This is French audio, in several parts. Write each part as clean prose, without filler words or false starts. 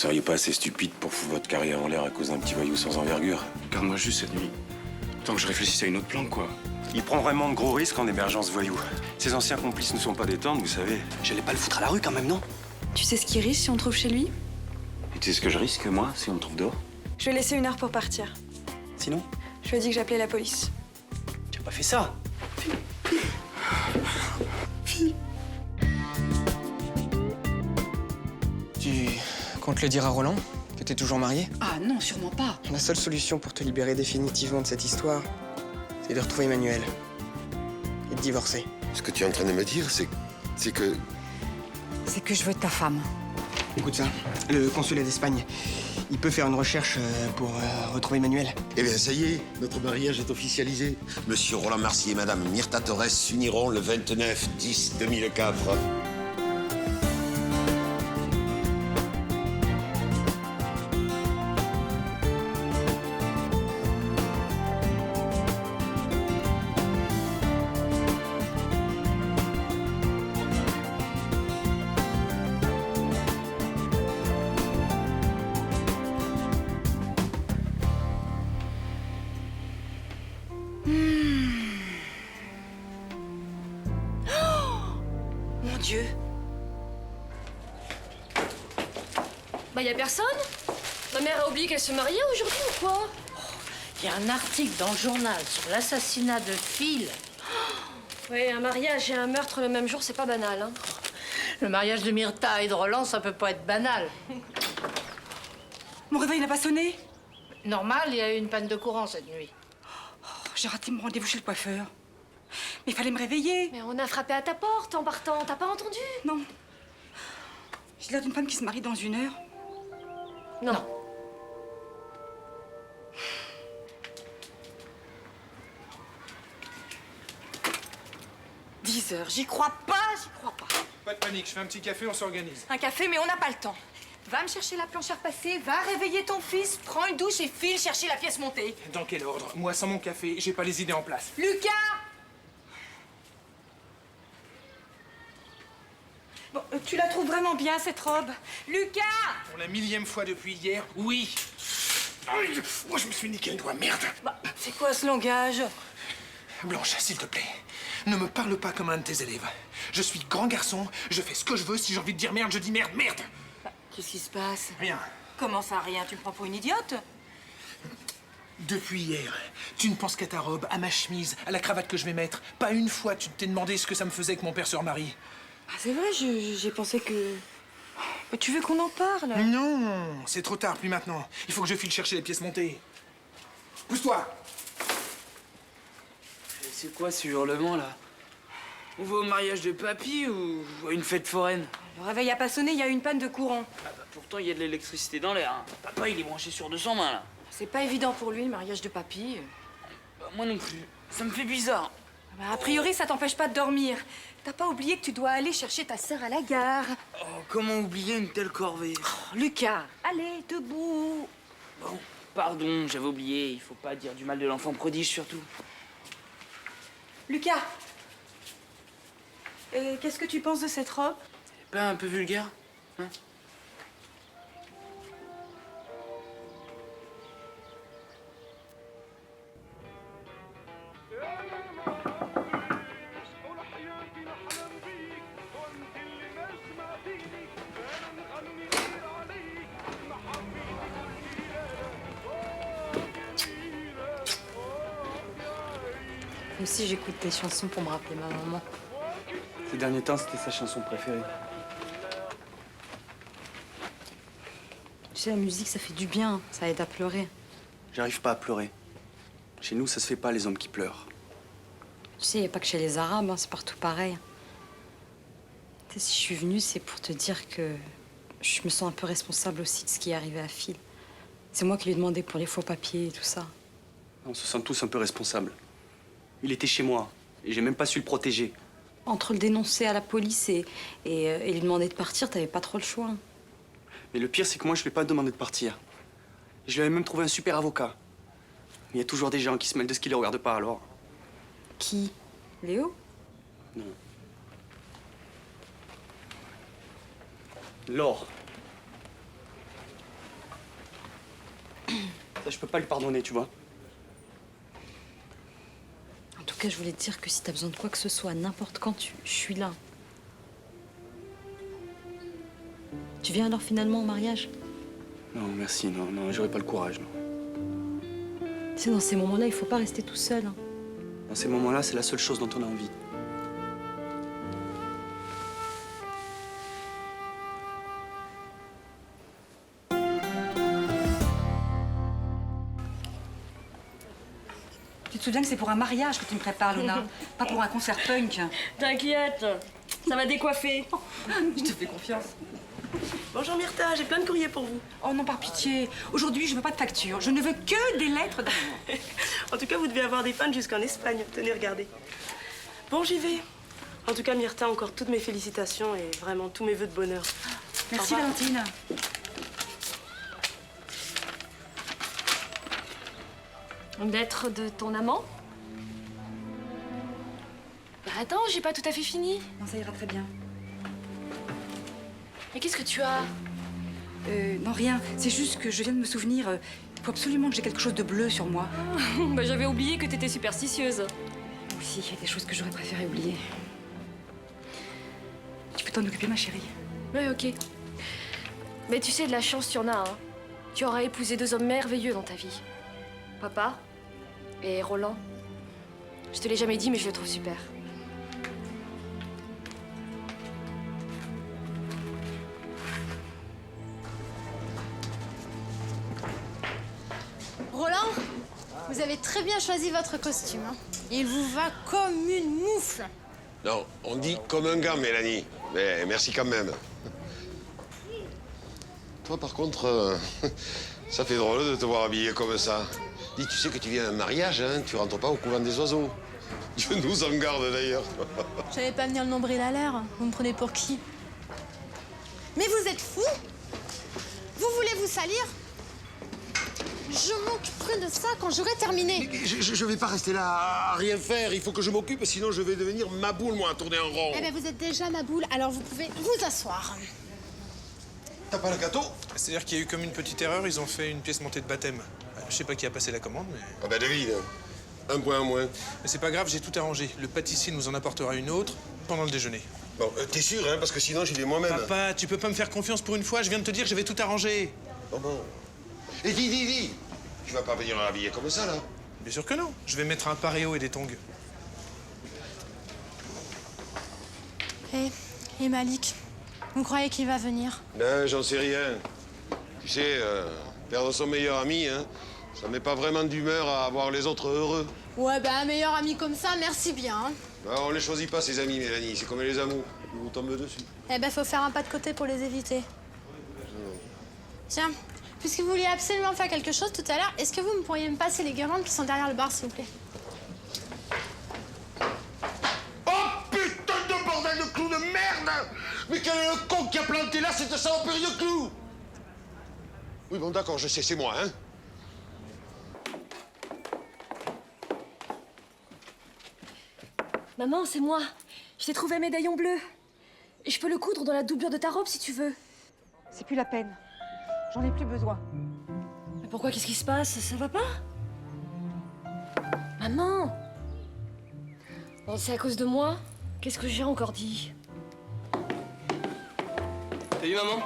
seriez pas assez stupide pour foutre votre carrière en l'air à cause d'un petit voyou sans envergure? Garde-moi juste cette nuit. Tant que je réfléchisse à une autre planque, quoi. Il prend vraiment de gros risques en hébergeant ce voyou. Ses anciens complices ne sont pas des tendres, vous savez. J'allais pas le foutre à la rue quand même, non? Tu sais ce qu'il risque si on le trouve chez lui? Et tu sais ce que je risque, moi, si on me trouve dehors? Je lui ai laissé 1 heure pour partir. Sinon? Je lui ai dit que j'appelais la police. Tu as pas fait ça? Tu comptes le dire à Roland? Que t'es toujours mariée? Ah non, sûrement pas. La seule solution pour te libérer définitivement de cette histoire, c'est de retrouver Emmanuel. Et de divorcer. Ce que tu es en train de me dire, c'est que... C'est que je veux ta femme. Écoute ça, le consulat d'Espagne, il peut faire une recherche pour retrouver Emmanuel. Eh bien, ça y est, notre mariage est officialisé. Monsieur Roland Marcy et Madame Myrtha Torres s'uniront le 29/10/2004. Mon Dieu. Bah, y a personne? Ma mère a oublié qu'elle se mariait aujourd'hui ou quoi? Il y a un article dans le journal sur l'assassinat de Phil. Oui, un mariage et un meurtre le même jour, c'est pas banal, hein. Le mariage de Myrtha et de Roland, ça peut pas être banal. Mon réveil n'a pas sonné? Normal, il y a eu une panne de courant cette nuit. J'ai raté mon rendez-vous chez le coiffeur. Mais il fallait me réveiller. Mais on a frappé à ta porte en partant, t'as pas entendu? Non. J'ai l'air d'une femme qui se marie dans 1 heure. Non. 10 heures, j'y crois pas, j'y crois pas. Pas de panique, je fais un petit café, on s'organise. Un café, mais on n'a pas le temps. Va me chercher la planche à repasser, va réveiller ton fils, prends une douche et file chercher la pièce montée. Dans quel ordre? Moi, sans mon café, j'ai pas les idées en place. Lucas! Bon, tu la trouves vraiment bien, cette robe? Lucas! Pour la 1000e fois depuis hier, oui. Aïe, moi, je me suis niqué le doigt, merde. Bah, c'est quoi ce langage? Blanche, s'il te plaît, ne me parle pas comme un de tes élèves. Je suis grand garçon, je fais ce que je veux. Si j'ai envie de dire merde, je dis merde, merde. Qu'est-ce qui se passe? Rien. Comment ça, rien? Tu me prends pour une idiote? Depuis hier, tu ne penses qu'à ta robe, à ma chemise, à la cravate que je vais mettre. Pas une fois tu t'es demandé ce que ça me faisait que mon père se remarie. Ah, c'est vrai, j'ai pensé que... Mais tu veux qu'on en parle? Non, c'est trop tard, plus maintenant. Il faut que je file chercher les pièces montées. Pousse-toi. C'est quoi ce hurlement là? On va au mariage de papy ou à une fête foraine? Le réveil a pas sonné, il y a eu une panne de courant. Ah bah pourtant il y a de l'électricité dans l'air. Hein. Papa il est branché sur 220 là. C'est pas évident pour lui, le mariage de papy. Bah, moi non plus. Ça me fait bizarre. Bah, a priori, ça t'empêche pas de dormir. T'as pas oublié que tu dois aller chercher ta sœur à la gare? Oh, comment oublier une telle corvée? Oh, Lucas, allez, debout. Bon, pardon, j'avais oublié. Il faut pas dire du mal de l'enfant prodige surtout. Lucas, qu'est-ce que tu penses de cette robe? C'est pas un peu vulgaire, hein? Moi aussi, j'écoute des chansons pour me rappeler ma maman. Ces derniers temps, c'était sa chanson préférée. Tu sais, la musique, ça fait du bien. Ça aide à pleurer. J'arrive pas à pleurer. Chez nous, ça se fait pas les hommes qui pleurent. Tu sais, il n'y a pas que chez les Arabes, hein, c'est partout pareil. Tu sais, si je suis venue, c'est pour te dire que je me sens un peu responsable aussi de ce qui est arrivé à Phil. C'est moi qui lui ai demandé pour les faux papiers et tout ça. On se sent tous un peu responsables. Il était chez moi et j'ai même pas su le protéger. Entre le dénoncer à la police et lui demander de partir, t'avais pas trop le choix. Mais le pire, c'est que moi, je lui ai pas demandé de partir. Je lui avais même trouvé un super avocat. Mais il y a toujours des gens qui se mêlent de ce qui les regarde pas, alors. Qui? Léo? Non. Laure. je peux pas lui pardonner, tu vois. En tout cas, je voulais te dire que si t'as besoin de quoi que ce soit, n'importe quand, je suis là. Tu viens alors finalement au mariage? Non, merci, non, j'aurais pas le courage, non. Tu sais, dans ces moments-là, il faut pas rester tout seul. Hein. Dans ces moments-là, c'est la seule chose dont on a envie. Tu te souviens que c'est pour un mariage que tu me prépares, Luna, pas pour un concert punk. T'inquiète, ça va décoiffer. Je te fais confiance. Bonjour Myrtha, j'ai plein de courriers pour vous. Oh non, par pitié. Aujourd'hui, je veux pas de facture. Je ne veux que des lettres d'amour. En tout cas, vous devez avoir des fans jusqu'en Espagne. Tenez, regardez. Bon, j'y vais. En tout cas, Myrtha, encore toutes mes félicitations et vraiment tous mes vœux de bonheur. Merci, Valentine. Lettre de ton amant? Bah attends, j'ai pas tout à fait fini. Non, ça ira très bien. Mais qu'est-ce que tu as? Non, rien. C'est juste que je viens de me souvenir. Il faut absolument que j'ai quelque chose de bleu sur moi. Bah j'avais oublié que t'étais superstitieuse. Oui, il y a des choses que j'aurais préféré oublier. Tu peux t'en occuper, ma chérie? Ouais, ok. Mais tu sais, de la chance, tu en as, hein. Tu auras épousé deux hommes merveilleux dans ta vie. Papa et Roland. Je te l'ai jamais dit, mais je le trouve super. Roland, vous avez très bien choisi votre costume. Hein. Il vous va comme une moufle. Non, on dit comme un gars, Mélanie. Mais merci quand même. Toi, par contre, ça fait drôle de te voir habillé comme ça. Dis, tu sais que tu viens à un mariage, hein? Tu rentres pas au couvent des oiseaux. Dieu nous en garde, d'ailleurs. J'allais pas venir le nombril à l'air. Vous me prenez pour qui? Mais vous êtes fous? Vous voulez vous salir? Je m'occuperai de ça quand j'aurai terminé. Mais je vais pas rester là à rien faire. Il faut que je m'occupe, sinon je vais devenir ma boule, moi, à tourner en rond. Eh bien, vous êtes déjà ma boule, alors vous pouvez vous asseoir. T'as pas le gâteau? C'est-à-dire qu'il y a eu comme une petite erreur, ils ont fait une pièce montée de baptême. Je sais pas qui a passé la commande, mais... Ah ben, David, un point en moins. Mais c'est pas grave, j'ai tout arrangé. Le pâtissier nous en apportera une autre pendant le déjeuner. Bon, t'es sûr, hein? Parce que sinon, j'y vais moi-même. Papa, tu peux pas me faire confiance pour une fois? Je viens de te dire que j'avais tout arrangé. Bon. Et dis, tu vas pas venir habiller comme ça, là? Bien sûr que non. Je vais mettre un paréo et des tongs. Et Malik, vous croyez qu'il va venir? Ben, j'en sais rien. Tu sais, perdre son meilleur ami, hein, ça met pas vraiment d'humeur à avoir les autres heureux. Ouais, ben un meilleur ami comme ça, merci bien. Hein. Ben, on les choisit pas, ces amis, Mélanie. C'est comme les amours. Ils vous tombent dessus. Eh ben, faut faire un pas de côté pour les éviter. Tiens, puisque vous vouliez absolument faire quelque chose tout à l'heure, est-ce que vous me pourriez me passer les guirlandes qui sont derrière le bar, s'il vous plaît? Oh, putain de bordel de clou de merde! Mais quel est le con qui a planté là cette saloperie de clou? Oui, bon, d'accord, je sais, c'est moi, hein? Maman, c'est moi. Je t'ai trouvé un médaillon bleu. Et je peux le coudre dans la doublure de ta robe si tu veux. C'est plus la peine. J'en ai plus besoin. Mais pourquoi? Qu'est-ce qui se passe? Ça va pas? Maman! Bon, c'est à cause de moi? Qu'est-ce que j'ai encore dit? Salut, maman.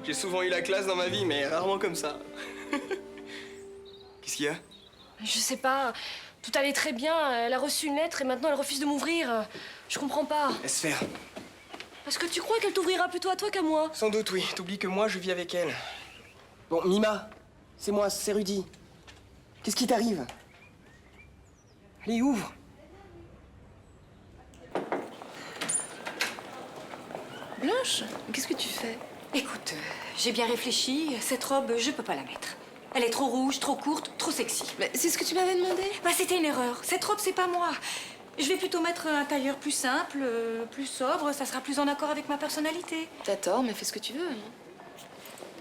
J'ai souvent eu la classe dans ma vie, mais rarement comme ça. Qu'est-ce qu'il y a? Je sais pas. Tout allait très bien. Elle a reçu une lettre et maintenant elle refuse de m'ouvrir. Je comprends pas. Laisse faire. Est-ce que tu crois qu'elle t'ouvrira plutôt à toi qu'à moi? Sans doute, oui. T'oublies que moi, je vis avec elle. Bon, Mima, c'est moi, c'est Rudy. Qu'est-ce qui t'arrive? Allez, ouvre. Blanche, qu'est-ce que tu fais? Écoute, j'ai bien réfléchi. Cette robe, je peux pas la mettre. Elle est trop rouge, trop courte, trop sexy. Mais c'est ce que tu m'avais demandé. Bah, c'était une erreur. Cette robe, c'est pas moi. Je vais plutôt mettre un tailleur plus simple, plus sobre. Ça sera plus en accord avec ma personnalité. T'as tort, mais fais ce que tu veux.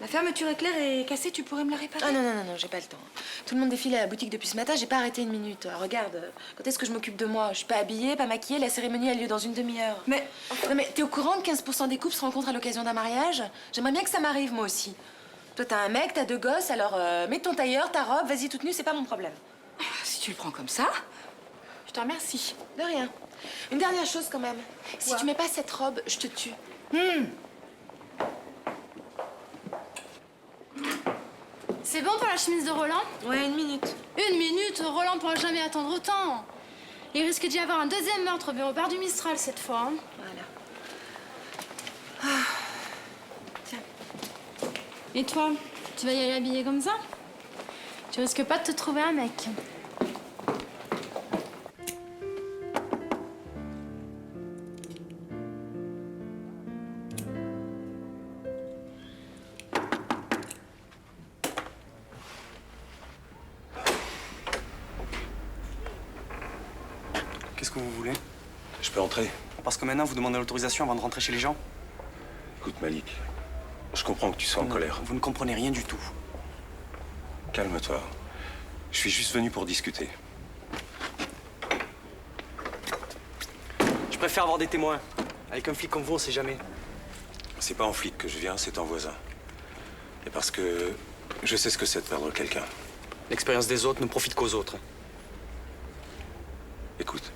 La fermeture éclair est cassée, tu pourrais me la réparer? Ah non, j'ai pas le temps. Tout le monde défile à la boutique depuis ce matin, j'ai pas arrêté une minute. Regarde, quand est-ce que je m'occupe de moi? Je suis pas habillée, pas maquillée, la cérémonie a lieu dans une demi-heure. Mais... Non mais t'es au courant que 15% des couples se rencontrent à l'occasion d'un mariage? J'aimerais bien que ça m'arrive, moi aussi. Toi, t'as un mec, t'as 2 gosses, alors mets ton tailleur, ta robe, vas-y toute nue, c'est pas mon problème. Si tu le prends comme ça, je te remercie. De rien. Une dernière chose quand même. Si tu mets pas cette robe, je te tue. C'est bon pour la chemise de Roland? Ouais, 1 minute. 1 minute? Roland pourra jamais attendre autant. Il risque d'y avoir un 2e meurtre au bar du Mistral cette fois. Hein. Voilà. Et toi, tu vas y aller habillée comme ça? Tu risques pas de te trouver un mec. Qu'est-ce que vous voulez? Je peux entrer? Parce que maintenant, vous demandez l'autorisation avant de rentrer chez les gens? Écoute, Malik, je comprends que tu sois en colère. Vous ne comprenez rien du tout. Calme-toi. Je suis juste venu pour discuter. Je préfère avoir des témoins. Avec un flic comme vous, on sait jamais. C'est pas en flic que je viens, c'est en voisin. Et parce que je sais ce que c'est de perdre quelqu'un. L'expérience des autres ne profite qu'aux autres. Écoute,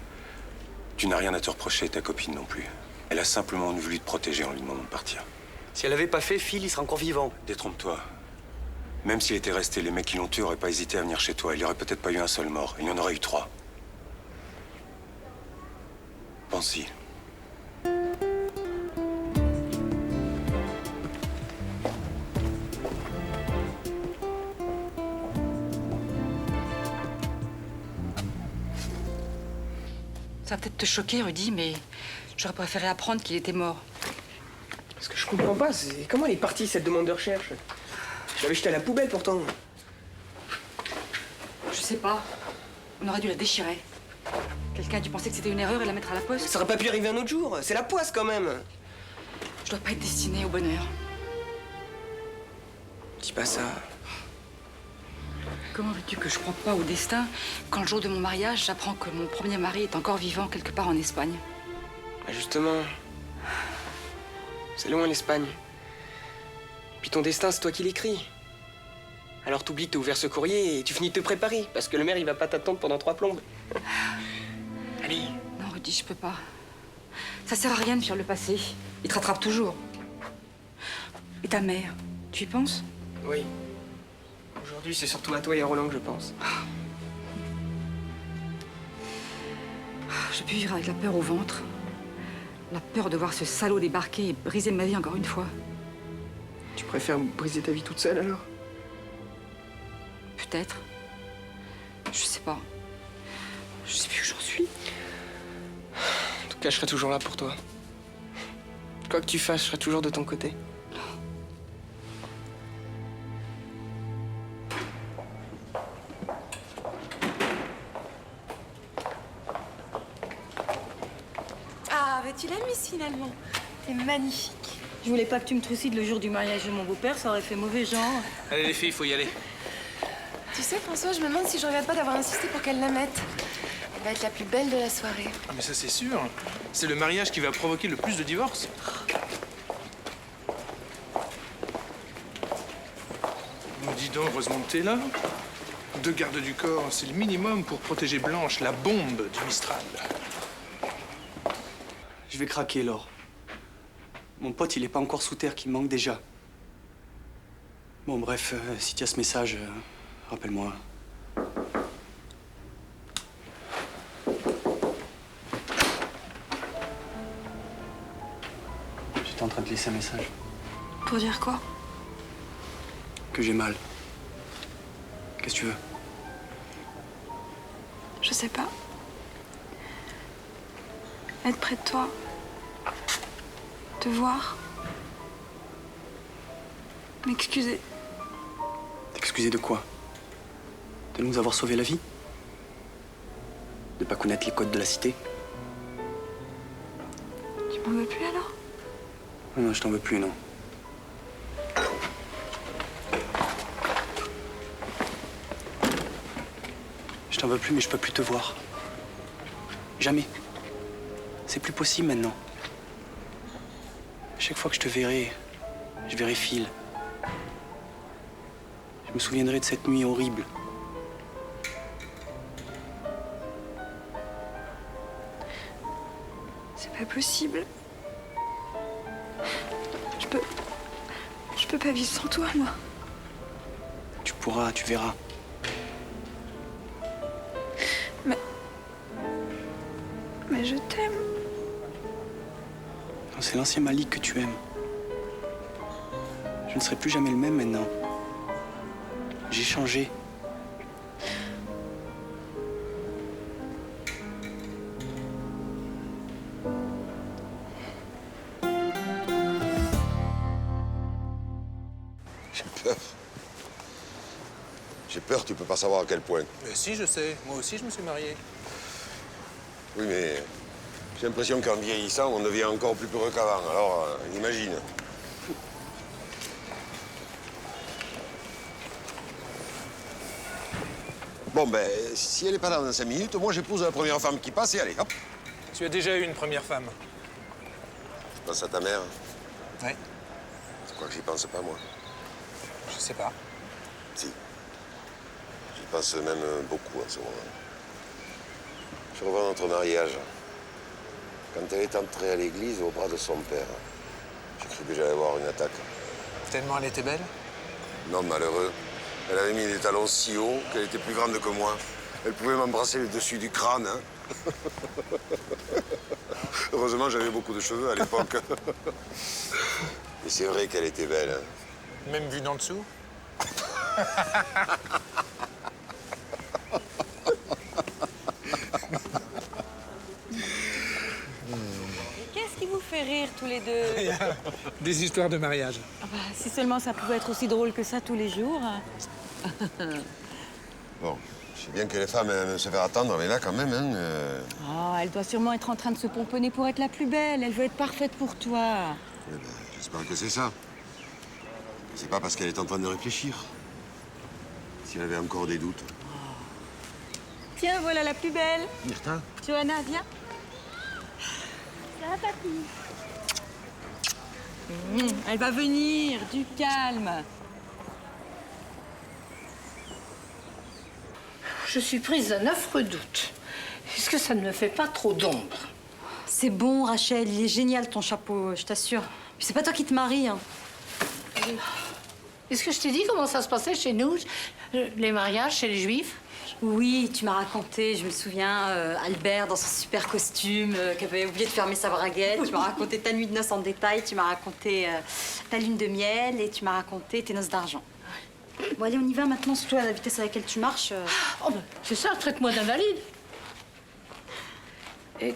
tu n'as rien à te reprocher, ta copine non plus. Elle a simplement voulu te protéger en lui demandant de partir. Si elle avait pas fait, Phil, il serait encore vivant. Détrompe-toi. Même s'il était resté, les mecs qui l'ont tué n'auraient pas hésité à venir chez toi. Il n'y aurait peut-être pas eu un seul mort. Il y en aurait eu 3. Pense-y. Ça va peut-être te choquer, Rudy, mais j'aurais préféré apprendre qu'il était mort. Ce que je comprends pas, c'est comment elle est partie, cette demande de recherche. Je l'avais jetée à la poubelle, pourtant. Je sais pas. On aurait dû la déchirer. Quelqu'un a dû penser que c'était une erreur et la mettre à la poste. Ça aurait pas pu arriver un autre jour. C'est la poisse, quand même. Je dois pas être destinée au bonheur. Dis pas ça. Comment veux-tu que je croie pas au destin quand le jour de mon mariage, j'apprends que mon premier mari est encore vivant quelque part en Espagne? Bah justement, c'est loin l'Espagne. Puis ton destin, c'est toi qui l'écris. Alors t'oublies que t'as ouvert ce courrier et tu finis de te préparer, parce que le maire, il va pas t'attendre pendant 3 plombes. Allez. Non, Rudy, je peux pas. Ça sert à rien de fuir le passé. Il te rattrape toujours. Et ta mère, tu y penses? Oui. Aujourd'hui, c'est surtout à toi et à Roland que je pense. Je peux vivre avec la peur au ventre. La peur de voir ce salaud débarquer et briser ma vie encore une fois. Tu préfères briser ta vie toute seule, alors? Peut-être. Je sais pas. Je sais plus où j'en suis. En tout cas, je serai toujours là pour toi. Quoi que tu fasses, je serai toujours de ton côté. Ah, bah tu l'aimes ici, finalement. T'es magnifique. Je voulais pas que tu me trucides le jour du mariage de mon beau-père, ça aurait fait mauvais genre. Allez les filles, il faut y aller. Tu sais, François, je me demande si je regrette pas d'avoir insisté pour qu'elle la mette. Elle va être la plus belle de la soirée. Ah mais ça c'est sûr. C'est le mariage qui va provoquer le plus de divorces. Oh, dis donc, heureusement que t'es là. 2 gardes du corps, c'est le minimum pour protéger Blanche, la bombe du Mistral. Je vais craquer, Laure. Mon pote, il est pas encore sous terre, qu'il me manque déjà. Bon, bref, si tu as ce message, rappelle-moi. J'étais en train de te laisser un message. Pour dire quoi? Que j'ai mal. Qu'est-ce que tu veux? Je sais pas. Être près de toi. Te voir. M'excuser. T'excuser de quoi? De nous avoir sauvé la vie? De pas connaître les codes de la cité? Tu m'en veux plus alors? Non, je t'en veux plus, non. Je t'en veux plus, mais je peux plus te voir. Jamais. C'est plus possible maintenant. Chaque fois que je te verrai, je verrai Phil. Je me souviendrai de cette nuit horrible. C'est pas possible. Je peux pas vivre sans toi, moi. Tu pourras, tu verras. Mais je t'aime. C'est l'ancien Malik que tu aimes. Je ne serai plus jamais le même maintenant. J'ai changé. J'ai peur. J'ai peur, tu peux pas savoir à quel point. Mais si, je sais. Moi aussi, je me suis marié. Oui, mais j'ai l'impression qu'en vieillissant, on devient encore plus peureux qu'avant. Alors, imagine. Bon, ben, si elle est pas là dans 5 minutes, moi, j'épouse la première femme qui passe et allez, hop. Tu as déjà eu une première femme. Je pense à ta mère. Ouais. Tu crois que j'y pense pas, moi? Je sais pas. Si. J'y pense même beaucoup en ce moment. Je revois notre mariage. Quand elle est entrée à l'église au bras de son père, j'ai cru que j'allais avoir une attaque. Tellement elle était belle? Non, malheureux. Elle avait mis des talons si hauts qu'elle était plus grande que moi. Elle pouvait m'embrasser le dessus du crâne, hein. Heureusement, j'avais beaucoup de cheveux à l'époque. Mais c'est vrai qu'elle était belle. Hein. Même vue d'en dessous? Qu'est-ce qui vous fait rire tous les deux? Des histoires de mariage. Ah bah, si seulement ça pouvait être aussi drôle que ça tous les jours. Bon, je sais bien que les femmes aiment se faire attendre, mais là, quand même, hein... Oh, elle doit sûrement être en train de se pomponner pour être la plus belle. Elle veut être parfaite pour toi. Eh ben, j'espère que c'est ça. C'est pas parce qu'elle est en train de réfléchir. Si elle avait encore des doutes. Tiens, voilà la plus belle. Myrtha? Johanna, viens. Ça va, papy? Elle va venir, du calme. Je suis prise d'un affreux doute. Est-ce que ça ne me fait pas trop d'ombre? C'est bon, Rachel, il est génial ton chapeau, je t'assure. Puis c'est pas toi qui te maries, hein. Est-ce que je t'ai dit comment ça se passait chez nous, les mariages chez les Juifs? Oui, tu m'as raconté, je me souviens, Albert dans son super costume, qui avait oublié de fermer sa braguette. Oui. Tu m'as raconté ta nuit de noces en détail, tu m'as raconté ta lune de miel et tu m'as raconté tes noces d'argent. Bon, allez, on y va maintenant, surtout à la vitesse à laquelle tu marches. Oh, ben, c'est ça, traite-moi d'invalide. Et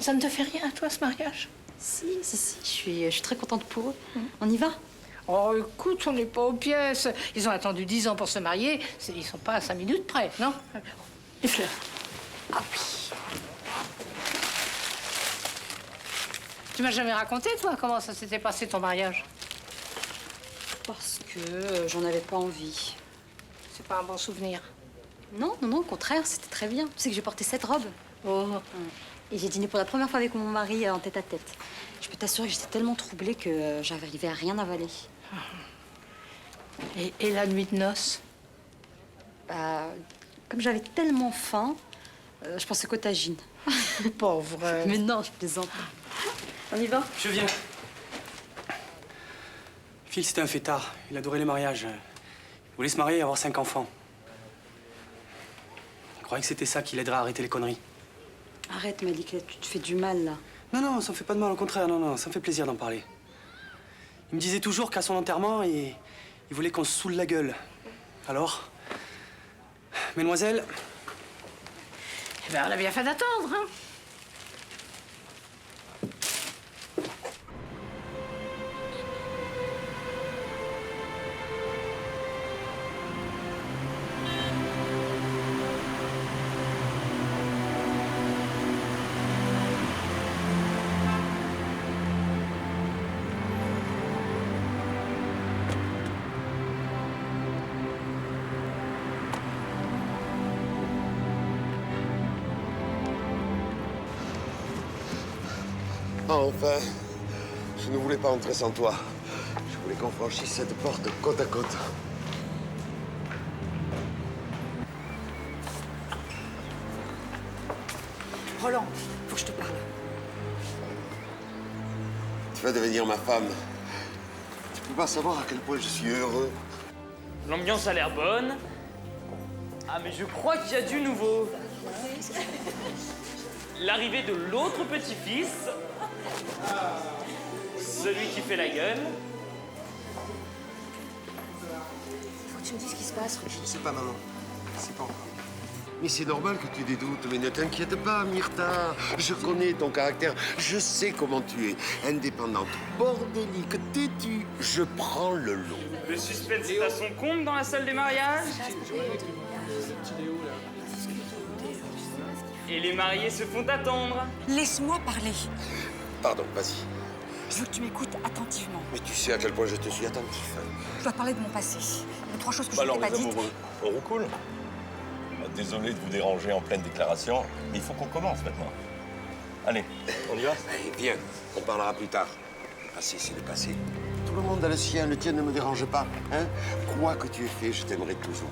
ça ne te fait rien, toi, ce mariage? Si, je suis très contente pour eux. On y va? Oh, écoute, on n'est pas aux pièces. Ils ont attendu 10 ans pour se marier. Ils sont pas à 5 minutes près, non? Les fleurs. Ah oui. Tu m'as jamais raconté, toi, comment ça s'était passé, ton mariage? Parce que j'en avais pas envie. C'est pas un bon souvenir? Non, au contraire, c'était très bien. Tu sais que j'ai porté cette robe. Oh. Et j'ai dîné pour la première fois avec mon mari en tête-à-tête. Je peux t'assurer que j'étais tellement troublée que j'arrivais à rien avaler. Et la nuit de noces? Bah, comme j'avais tellement faim, je pensais qu'au tagine. Pauvre. Mais non, je plaisante. On y va? Je viens. Phil, c'était un fêtard. Il adorait les mariages. Il voulait se marier et avoir 5 enfants. Il croyait que c'était ça qui l'aiderait à arrêter les conneries. Arrête, Malik, tu te fais du mal, là. Non, ça me fait pas de mal, au contraire, non, ça me fait plaisir d'en parler. Il me disait toujours qu'à son enterrement, il voulait qu'on se saoule la gueule. Alors, mesdemoiselles... Eh ben, on a bien fait d'attendre, hein? Enfin, je ne voulais pas entrer sans toi. Je voulais qu'on franchisse cette porte côte à côte. Roland, faut que je te parle. Tu vas devenir ma femme. Tu peux pas savoir à quel point je suis heureux. L'ambiance a l'air bonne. Ah, mais je crois qu'il y a du nouveau. L'arrivée de l'autre petit-fils. Celui qui fait la gueule. Faut que tu me dises ce qui se passe. Je ne sais pas, maman. Je sais pas encore. Mais c'est normal que tu aies des doutes, mais ne t'inquiète pas, Myrtha. Je connais ton caractère. Je sais comment tu es. Indépendante, bordélique, têtue. Je prends le lot. Le suspense est à son compte dans la salle des mariages. Et les mariés se font attendre. Laisse-moi parler. Pardon, vas-y. Je veux que tu m'écoutes attentivement. Mais tu sais à quel point je te suis attentif. Je dois te parler de mon passé. Il y a 3 choses que je Alors, ne t'ai pas les dites. amoureux, on roucoule. Désolé de vous déranger en pleine déclaration, mais il faut qu'on commence maintenant. Allez, on y va? Allez, viens, on parlera plus tard. Le passé, c'est le passé. Tout le monde a le sien, le tien ne me dérange pas. Hein? Quoi que tu aies fait, je t'aimerai toujours.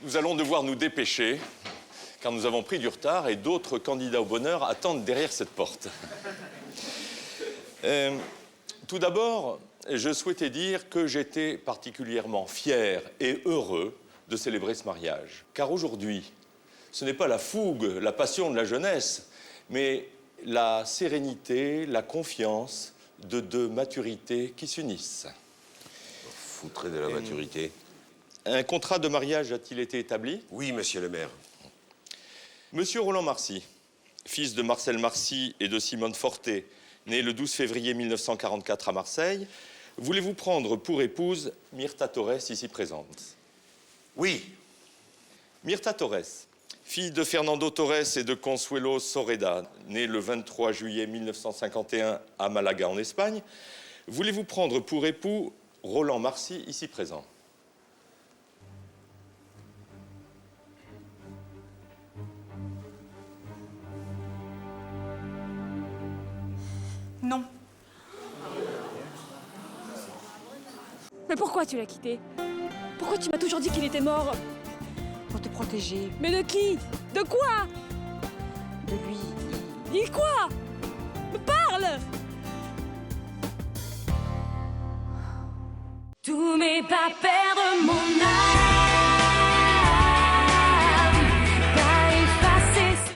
Nous allons devoir nous dépêcher, car nous avons pris du retard et d'autres candidats au bonheur attendent derrière cette porte. Tout d'abord, je souhaitais dire que j'étais particulièrement fier et heureux de célébrer ce mariage. Car aujourd'hui, ce n'est pas la fougue, la passion de la jeunesse, mais la sérénité, la confiance de 2 maturités qui s'unissent. Foutrez de la maturité. Un contrat de mariage a-t-il été établi? Oui, monsieur le maire. Monsieur Roland Marcy, fils de Marcel Marcy et de Simone Forté, né le 12 février 1944 à Marseille, voulez-vous prendre pour épouse Myrtha Torres, ici présente? Oui. Myrtha Torres, fille de Fernando Torres et de Consuelo Soreda, née le 23 juillet 1951 à Malaga, en Espagne, voulez-vous prendre pour époux Roland Marcy, ici présent? Non. Mais pourquoi tu l'as quitté? Pourquoi tu m'as toujours dit qu'il était mort? Pour te protéger. Mais de qui? De quoi? De lui. Il quoi? Me parle! Tout mais pas perdre mon